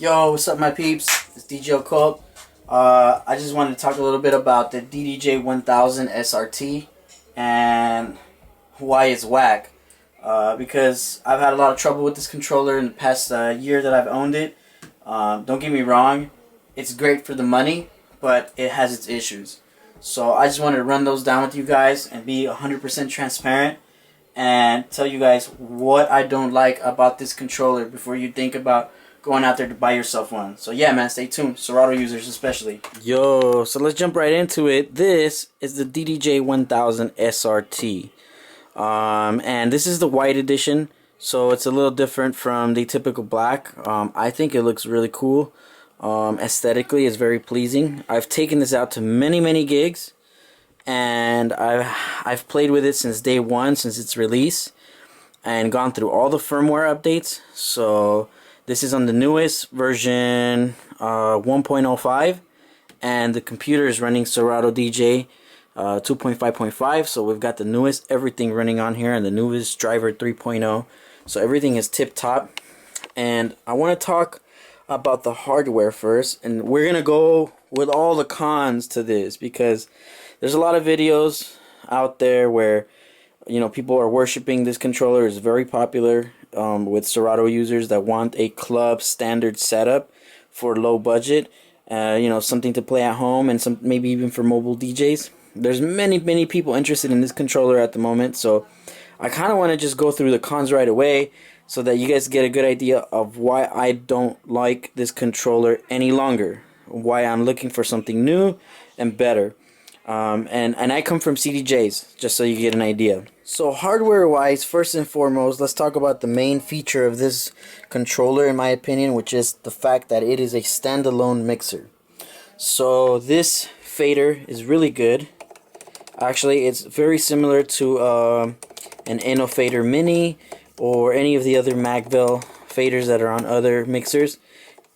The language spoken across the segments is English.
Yo, what's up, my peeps? It's DJ Colt. I just wanted to talk a little bit about the DDJ-1000 SRT and why it's whack. Because I've had a lot of trouble with this controller in the past year that I've owned it. Don't get me wrong, it's great for the money, but it has its issues. So I just wanted to run those down with you guys and be 100% transparent and tell you guys what I don't like about this controller before you think about going out there to buy yourself one. So yeah, man, stay tuned. Serato users especially. Yo, so let's jump right into it. This is the DDJ-1000 SRT. And this is the white edition, so it's a little different from the typical black. I think it looks really cool. Aesthetically, it's very pleasing. I've taken this out to many gigs, and I've played with it since day one, since its release, and gone through all the firmware updates. So this is on the newest version 1.05, and the computer is running Serato DJ 2.5.5. so we've got the newest everything running on here, and the newest driver 3.0, so everything is tip top. And I want to talk about the hardware first, and we're gonna go with all the cons to this, because there's a lot of videos out there where, you know, people are worshiping this controller. It's very popular with Serato users that want a club standard setup for low budget, you know, something to play at home, and some maybe even for mobile DJs. There's many people interested in this controller at the moment, so I kind of want to just go through the cons right away so that you guys get a good idea of why I don't like this controller any longer, why I'm looking for something new and better. And I come from CDJs, just so you get an idea. So hardware wise, first and foremost, let's talk about the main feature of this controller, in my opinion, which is the fact that it is a standalone mixer. So this fader is really good. Actually, it's very similar to an Innofader Mini or any of the other Magville faders that are on other mixers.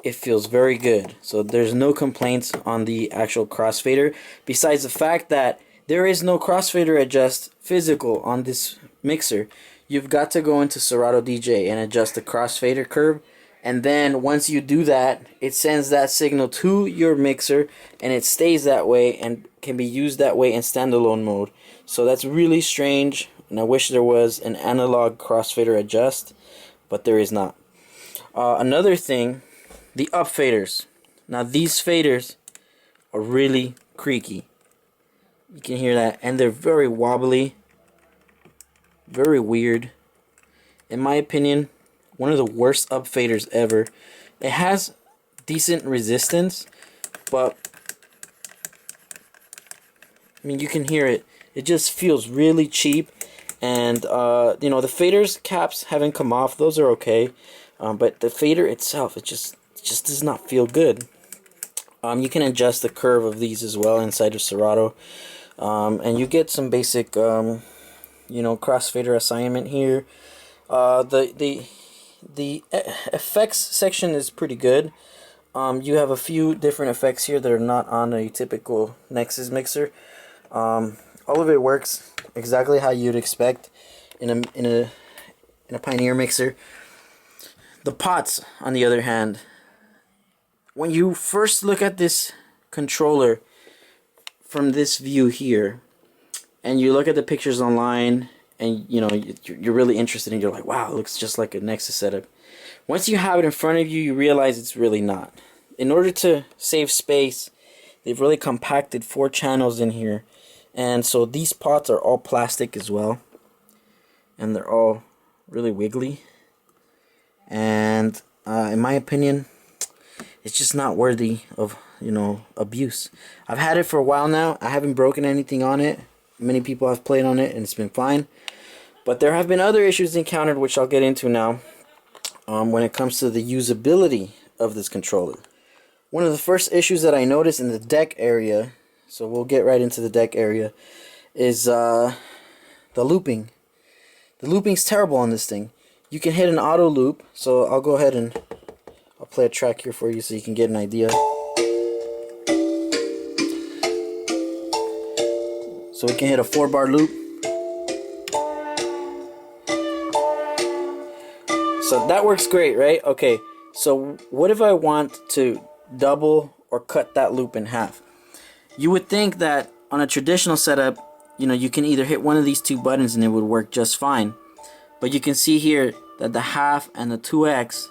It feels very good, so there's no complaints on the actual crossfader, besides the fact that there is no crossfader adjust physical on this mixer. You've got to go into Serato DJ and adjust the crossfader curve, and then once you do that, it sends that signal to your mixer, and it stays that way and can be used that way in standalone mode. So that's really strange, and I wish there was an analog crossfader adjust, but there is not. Another thing, the up faders. Now these faders are really creaky. You can hear that, and they're very wobbly, very weird. In my opinion, one of the worst up faders ever. It has decent resistance, but I mean, you can hear it. It just feels really cheap, and you know, the faders caps haven't come off. Those are okay, but the fader itself, it just does not feel good. You can adjust the curve of these as well inside of Serato, and you get some basic, you know, crossfader assignment here. The effects section is pretty good. You have a few different effects here that are not on a typical Nexus mixer. All of it works exactly how you'd expect in a Pioneer mixer. The pots, on the other hand, when you first look at this controller from this view here, and you look at the pictures online, and you know, you're really interested, and you're like, wow, it looks just like a Nexus setup. Once you have it in front of you, you realize it's really not. In order to save space, they've really compacted 4 channels in here, and so these pots are all plastic as well, and they're all really wiggly, and in my opinion, it's just not worthy of, you know, abuse. I've had it for a while now. I haven't broken anything on it. Many people have played on it and it's been fine, but there have been other issues encountered, which I'll get into now, when it comes to the usability of this controller. One of the first issues that I noticed in the deck area, so we'll get right into the deck area, is the looping. The looping's terrible on this thing. You can hit an auto loop, so I'll go ahead and I'll play a track here for you so you can get an idea. So we can hit a 4-bar loop. So that works great, right? Okay, So what if I want to double or cut that loop in half? You would think that on a traditional setup, you know, you can either hit one of these two buttons and it would work just fine. But you can see here that the half and the 2x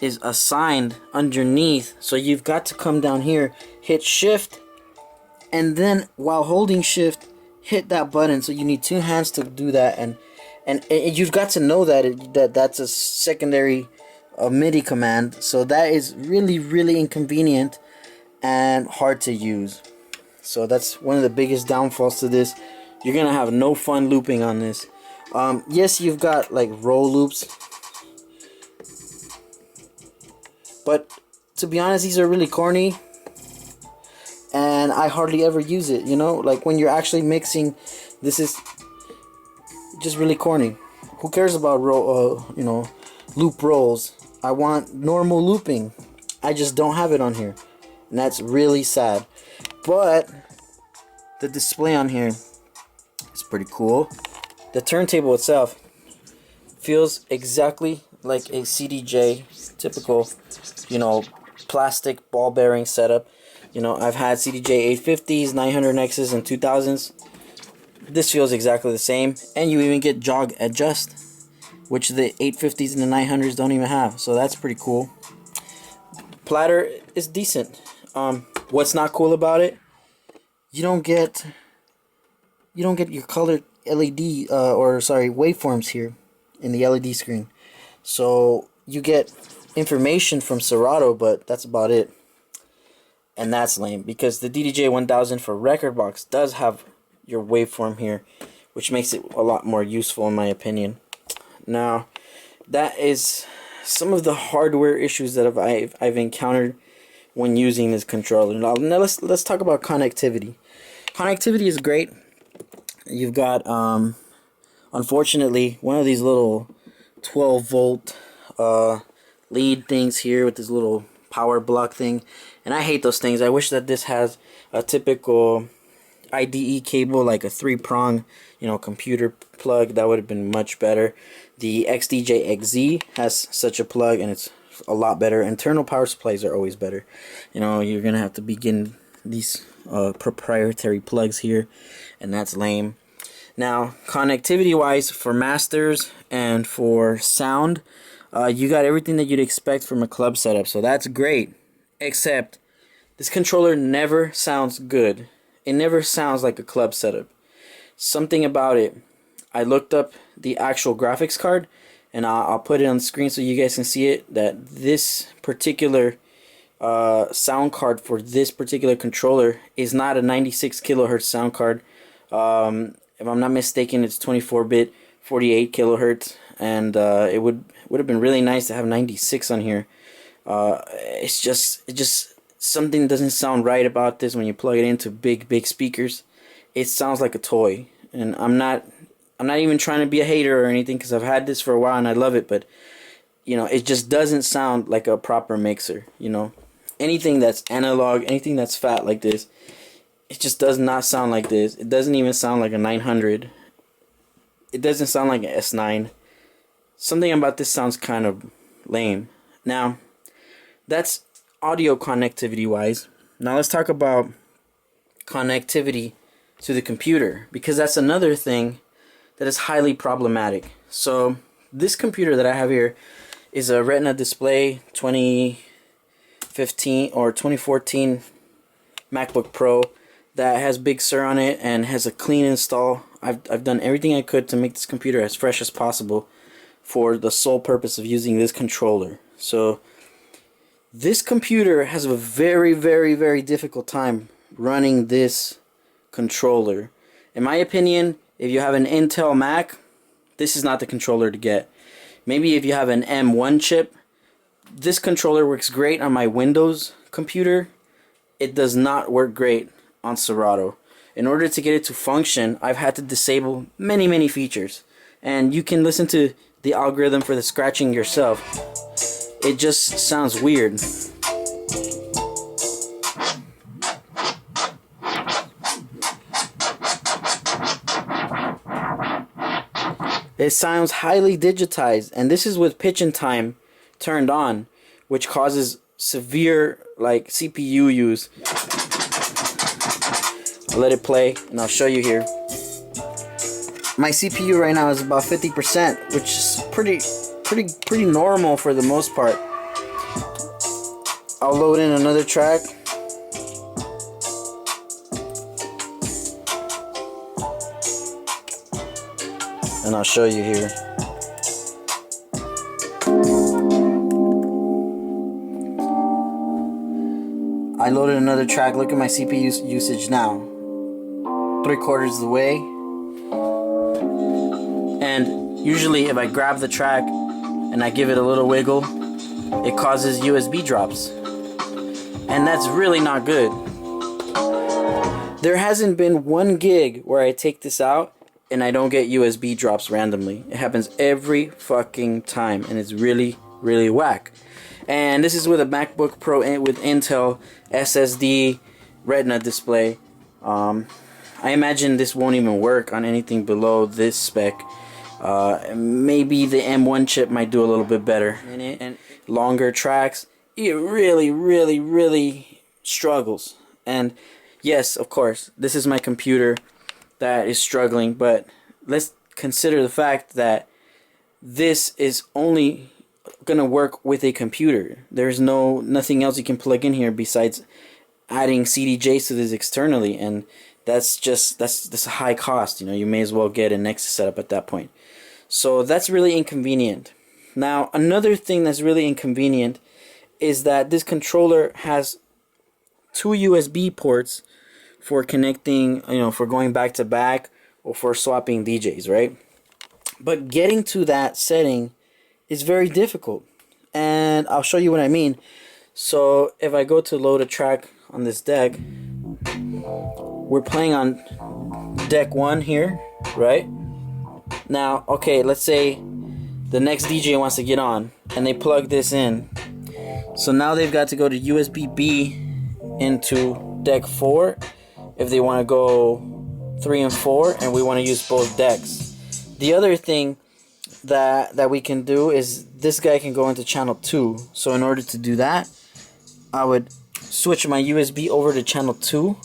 is assigned underneath. So you've got to come down here, hit shift, and then while holding shift, hit that button. So you need two hands to do that, and you've got to know that that's a secondary MIDI command. So that is really inconvenient and hard to use. So that's one of the biggest downfalls to this. You're gonna have no fun looping on this. Yes, you've got like roll loops, but to be honest, these are really corny, and I hardly ever use it. You know, like when you're actually mixing, this is just really corny. Who cares about you know, loop rolls? I want normal looping. I just don't have it on here, and that's really sad. But the display on here is pretty cool. The turntable itself feels exactly like a CDJ, typical, you know, plastic ball bearing setup. You know, I've had CDJ 850s, 900Xs, and 2000s. This feels exactly the same, and you even get jog adjust, which the 850s and the 900s don't even have. So that's pretty cool. Platter is decent. What's not cool about it? You don't get your colored LED waveforms here in the LED screen. So you get information from Serato, but that's about it. And that's lame, because the DDJ-1000 for record box does have your waveform here, which makes it a lot more useful in my opinion. Now, that is some of the hardware issues that I've encountered when using this controller. Now let's talk about connectivity. Connectivity is great. You've got unfortunately one of these little 12-volt lead things here with this little power block thing, and I hate those things. I wish that this has a typical IDE cable, like a 3-prong, you know, computer plug. That would have been much better. The xdj-xz has such a plug, and it's a lot better. Internal power supplies are always better. You know, you're gonna have to begin these proprietary plugs here, and that's lame. Now, connectivity wise, for masters and for sound, you got everything that you'd expect from a club setup, so that's great. Except this controller never sounds good. It never sounds like a club setup. Something about it. I looked up the actual graphics card, and I'll put it on the screen so you guys can see it, that this particular sound card for this particular controller is not a 96 kilohertz sound card. If I'm not mistaken, it's 24-bit, 48 kilohertz, and it would have been really nice to have 96 on here. It just something doesn't sound right about this when you plug it into big speakers. It sounds like a toy, and I'm not even trying to be a hater or anything, because I've had this for a while and I love it, but you know, it just doesn't sound like a proper mixer. You know, anything that's analog, anything that's fat like this, it just does not sound like this. It doesn't even sound like a 900. It doesn't sound like an S9. Something about this sounds kind of lame. Now, that's audio connectivity wise. Now let's talk about connectivity to the computer, because that's another thing that is highly problematic. So this computer that I have here is a Retina display 2015 or 2014 MacBook Pro that has Big Sur on it and has a clean install. I've done everything I could to make this computer as fresh as possible for the sole purpose of using this controller. So this computer has a very difficult time running this controller. In my opinion, if you have an Intel Mac, this is not the controller to get. Maybe if you have an M1 chip, this controller works great on my Windows computer. It does not work great on Serato. In order to get it to function, I've had to disable many features. And you can listen to the algorithm for the scratching yourself. It just sounds weird. It sounds highly digitized, and this is with pitch and time turned on, which causes severe like CPU use. I'll let it play and I'll show you here. My CPU right now is about 50%, which is pretty normal for the most part. I'll load in another track. And I'll show you here. I loaded another track. Look at my CPU usage now. 3/4 of the way. And usually if I grab the track and I give it a little wiggle, it causes USB drops. And that's really not good. There hasn't been one gig where I take this out and I don't get USB drops randomly. It happens every fucking time, and it's really, really whack. And this is with a MacBook Pro with Intel SSD Retina display. I imagine this won't even work on anything below this spec. Maybe the M1 chip might do a little bit better. And longer tracks, it really, really, really struggles. And yes, of course, this is my computer that is struggling, but let's consider the fact that this is only gonna work with a computer. There's nothing else you can plug in here besides adding CDJs to this externally, and that's a high cost. You know, you may as well get a Nexus setup at that point. So that's really inconvenient. Now, another thing that's really inconvenient is that this controller has 2 USB ports for connecting, you know, for going back to back or for swapping DJs, right? But getting to that setting is very difficult, and I'll show you what I mean. So if I go to load a track on this deck, we're playing on deck 1 here, right? Now, okay, let's say the next DJ wants to get on and they plug this in. So now they've got to go to USB-B into deck 4 if they want to go 3 and 4, and we want to use both decks. The other thing that we can do is this guy can go into channel 2. So in order to do that, I would switch my USB over to channel 2,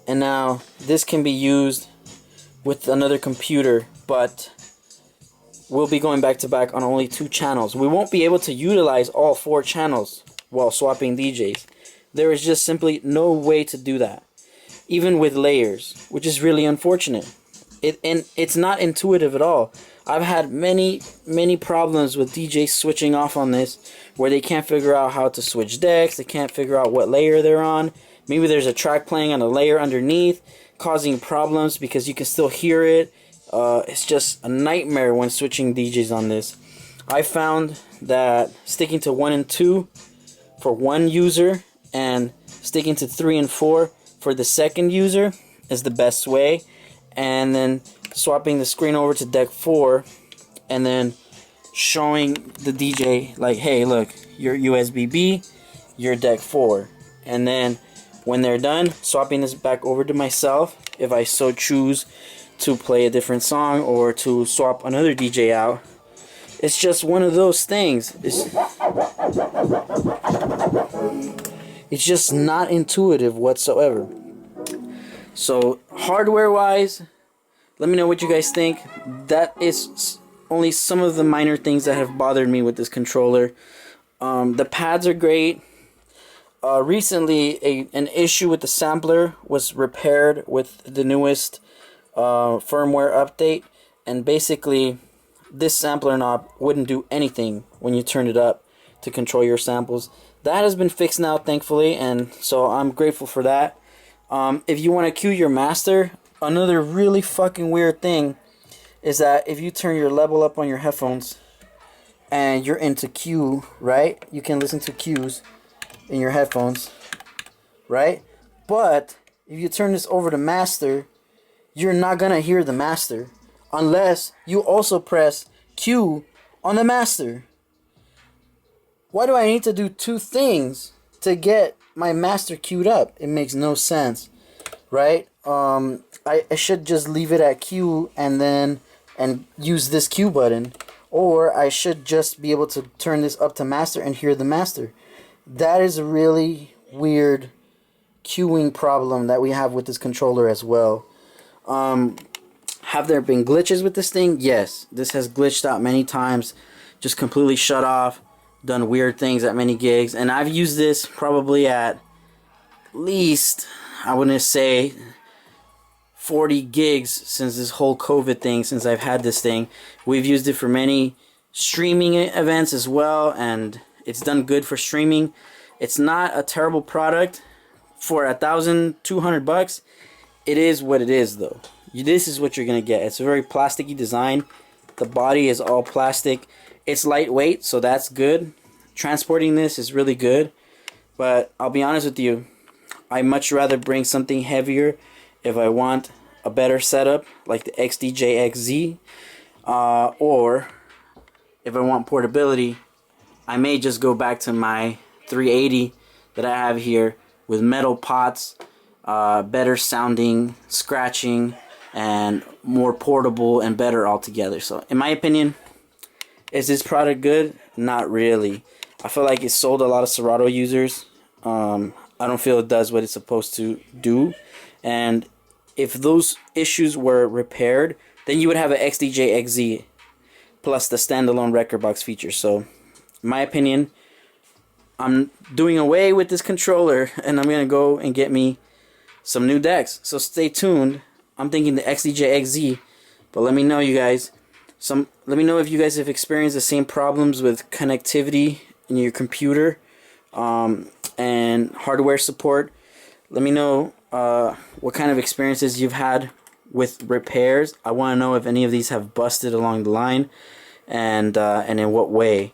and now this can be used with another computer, but we'll be going back to back on only 2 channels. We won't be able to utilize all 4 channels while swapping DJs. There is just simply no way to do that, even with layers, which is really unfortunate. And it's not intuitive at all. I've had many problems with DJs switching off on this, where they can't figure out how to switch decks, they can't figure out what layer they're on. Maybe there's a track playing on a layer underneath, causing problems because you can still hear it. It's just a nightmare when switching DJs on this. I found that sticking to 1 and 2 for one user and sticking to 3 and 4 for the second user is the best way, and then swapping the screen over to deck 4 and then showing the DJ like, hey, look, you're USB-B, you're deck 4, and then when they're done, swapping this back over to myself if I so choose to play a different song or to swap another DJ out. It's just one of those things. It's just not intuitive whatsoever. So hardware wise, let me know what you guys think. That is only some of the minor things that have bothered me with this controller. The pads are great. Recently an issue with the sampler was repaired with the newest firmware update, and basically this sampler knob wouldn't do anything when you turn it up to control your samples. That has been fixed now, thankfully, and so I'm grateful for that. If you want to cue your master, another really fucking weird thing is that if you turn your level up on your headphones and you're into cue, right? You can listen to cues in your headphones, right? But if you turn this over to master, you're not gonna hear the master unless you also press Q on the master. Why do I need to do 2 things to get my master queued up? It makes no sense, right? I should just leave it at Q and use this Q button, or I should just be able to turn this up to master and hear the master. That is a really weird queuing problem that we have with this controller as well. Have there been glitches with this thing? Yes, this has glitched out many times, just completely shut off, done weird things at many gigs, and I've used this probably at least, I wouldn't say 40 gigs since this whole COVID thing, since I've had this thing. We've used it for many streaming events as well, and it's done good for streaming. It's not a terrible product for $1,200. It is what it is, though. This is what you're gonna get. It's a very plasticky design. The body is all plastic. It's lightweight, so that's good. Transporting this is really good, but I'll be honest with you, I much rather bring something heavier if I want a better setup, like the xdj-xz, or if I want portability, I may just go back to my 380 that I have here with metal pots, better sounding, scratching, and more portable and better altogether. So in my opinion, is this product good? Not really. I feel like it sold a lot of Serato users. I don't feel it does what it's supposed to do. And if those issues were repaired, then you would have an xdj-xz plus the standalone record box feature. So in my opinion, I'm doing away with this controller and I'm gonna go and get me some new decks. So stay tuned. I'm thinking the xdj-xz, but let me know, you guys. Let me know if you guys have experienced the same problems with connectivity in your computer and hardware support. Let me know what kind of experiences you've had with repairs. I want to know if any of these have busted along the line, and in what way.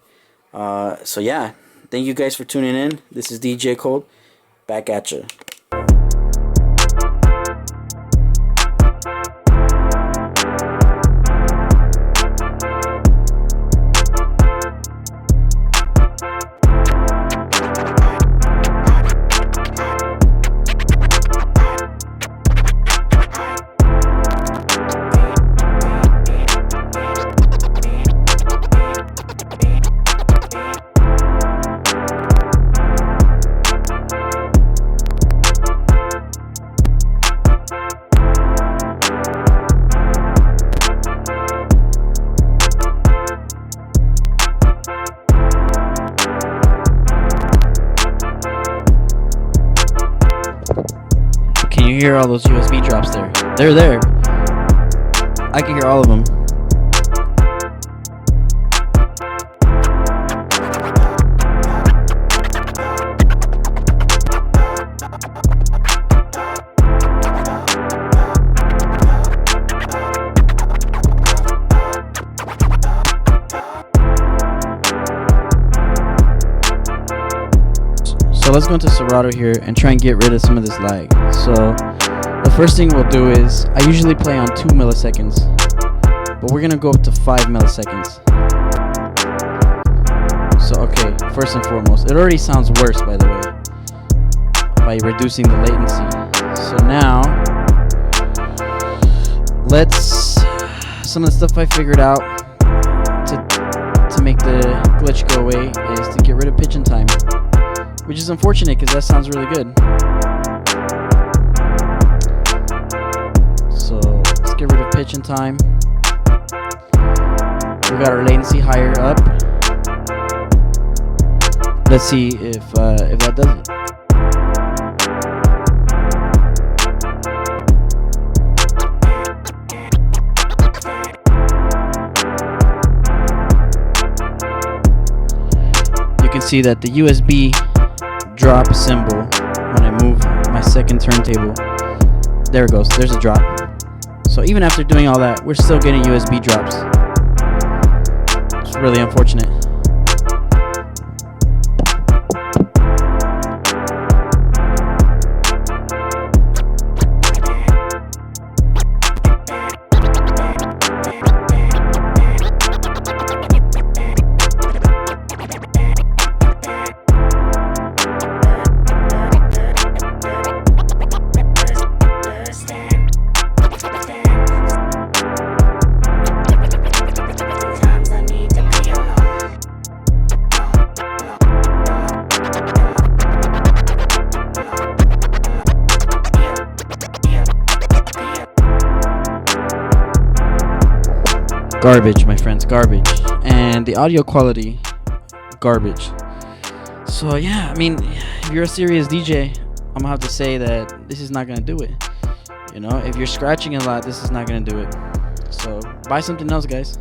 So yeah, thank you guys for tuning in. This is DJ Cold, back at you. Can you hear all those USB drops there? They're there. I can hear all of them. So let's go into Serato here and try and get rid of some of this lag. So the first thing we'll do is, I usually play on 2 milliseconds, but we're gonna go up to 5 milliseconds. So okay, first and foremost, it already sounds worse, by the way, by reducing the latency. So now, some of the stuff I figured out to make the glitch go away is to get rid of pitch and time, which is unfortunate because that sounds really good. So let's get rid of pitch and time. We got our latency higher up. Let's see if that does it. You can see that the USB drop symbol, when I move my second turntable, there it goes, there's a drop. So even after doing all that, we're still getting USB drops. It's really unfortunate. I need garbage, my friends, garbage. And the audio quality, garbage. So yeah, I mean, if you're a serious DJ, I'm gonna have to say that this is not gonna do it. You know, if you're scratching a lot, this is not gonna do it. So buy something else, guys.